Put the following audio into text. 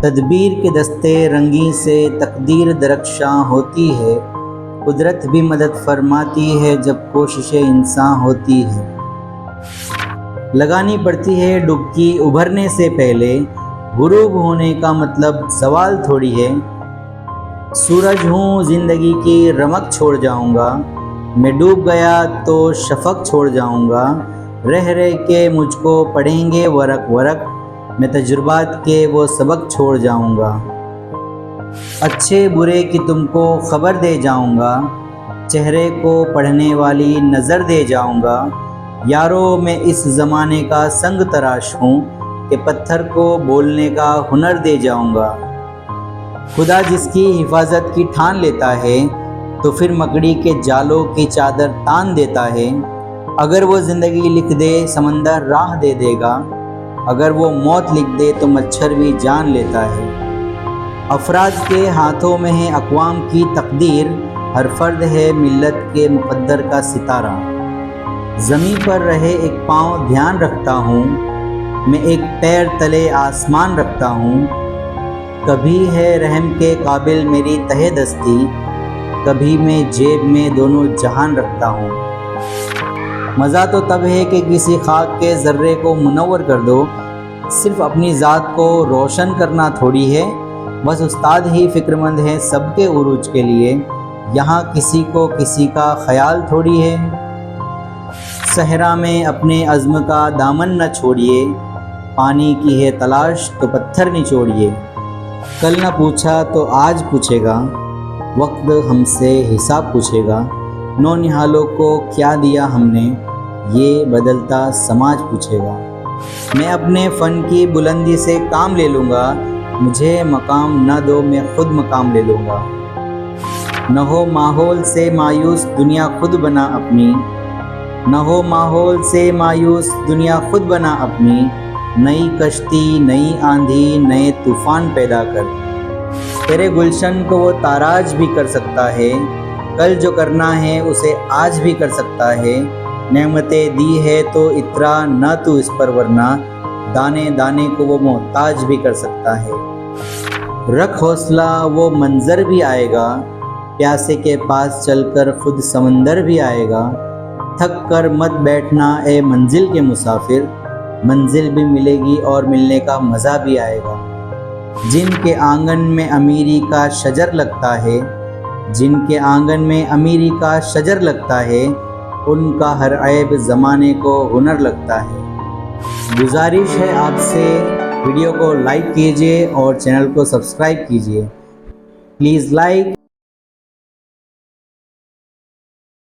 तदबीर के दस्ते रंगी से तकदीर दरख्शां होती है, कुदरत भी मदद फरमाती है जब कोशिशें इंसान होती है। लगानी पड़ती है डुबकी उभरने से पहले, गुरूब होने का मतलब सवाल थोड़ी है। सूरज हूँ ज़िंदगी की रमक छोड़ जाऊँगा, मैं डूब गया तो शफक छोड़ जाऊँगा। रह के मुझको पढ़ेंगे वरक वरक, मैं तजुर्बात के वो सबक छोड़ जाऊँगा। अच्छे बुरे की तुमको ख़बर दे जाऊँगा, चेहरे को पढ़ने वाली नज़र दे जाऊँगा। यारो मैं इस ज़माने का संग तराश हूँ कि पत्थर को बोलने का हुनर दे जाऊँगा। खुदा जिसकी हिफाजत की ठान लेता है तो फिर मकड़ी के जालों की चादर तान देता है। अगर वो ज़िंदगी लिख दे समंदर राह दे देगा, अगर वो मौत लिख दे तो मच्छर भी जान लेता है। अफराद के हाथों में है अक़वाम की तकदीर, हर फर्द है मिल्लत के मुक़द्दर का सितारा। ज़मीं पर रहे एक पाँव ध्यान रखता हूँ, मैं एक पैर तले आसमान रखता हूँ। कभी है रहम के काबिल मेरी तहे दस्ती, कभी मैं जेब में दोनों जहान रखता हूँ। मज़ा तो तब है कि किसी खाक के ज़र्रे को मुनव्वर कर दो, सिर्फ़ अपनी ज़ात को रोशन करना थोड़ी है। बस उस्ताद ही फ़िक्रमंद है सबके उरूज के लिए, यहाँ किसी को किसी का ख्याल थोड़ी है। सहरा में अपने अज़्म का दामन न छोड़िए, पानी की है तलाश तो पत्थर निचोड़िए। कल न पूछा तो आज पूछेगा, वक्त हमसे हिसाब पूछेगा। नौनिहालों को क्या दिया हमने, ये बदलता समाज पूछेगा। मैं अपने फ़न की बुलंदी से काम ले लूँगा, मुझे मकाम न दो मैं खुद मकाम ले लूँगा। न हो माहौल से मायूस दुनिया खुद बना अपनी, न हो माहौल से मायूस दुनिया खुद बना अपनी। नई कश्ती नई आंधी नए तूफ़ान पैदा कर, तेरे गुलशन को वो ताराज भी कर सकता है। कल जो करना है उसे आज भी कर सकता है। नेमतें दी है तो इतरा न तू इस पर, वरना दाने दाने को वो मोहताज भी कर सकता है। रख हौसला वो मंज़र भी आएगा, प्यासे के पास चलकर खुद समंदर भी आएगा। थक कर मत बैठना ए मंजिल के मुसाफिर, मंजिल भी मिलेगी और मिलने का मज़ा भी आएगा। जिनके आंगन में अमीरी का शजर लगता है, जिनके आंगन में अमीरी का शजर लगता है, उनका हर ऐब ज़माने को हुनर लगता है। गुजारिश है आपसे, वीडियो को लाइक कीजिए और चैनल को सब्सक्राइब कीजिए। Please like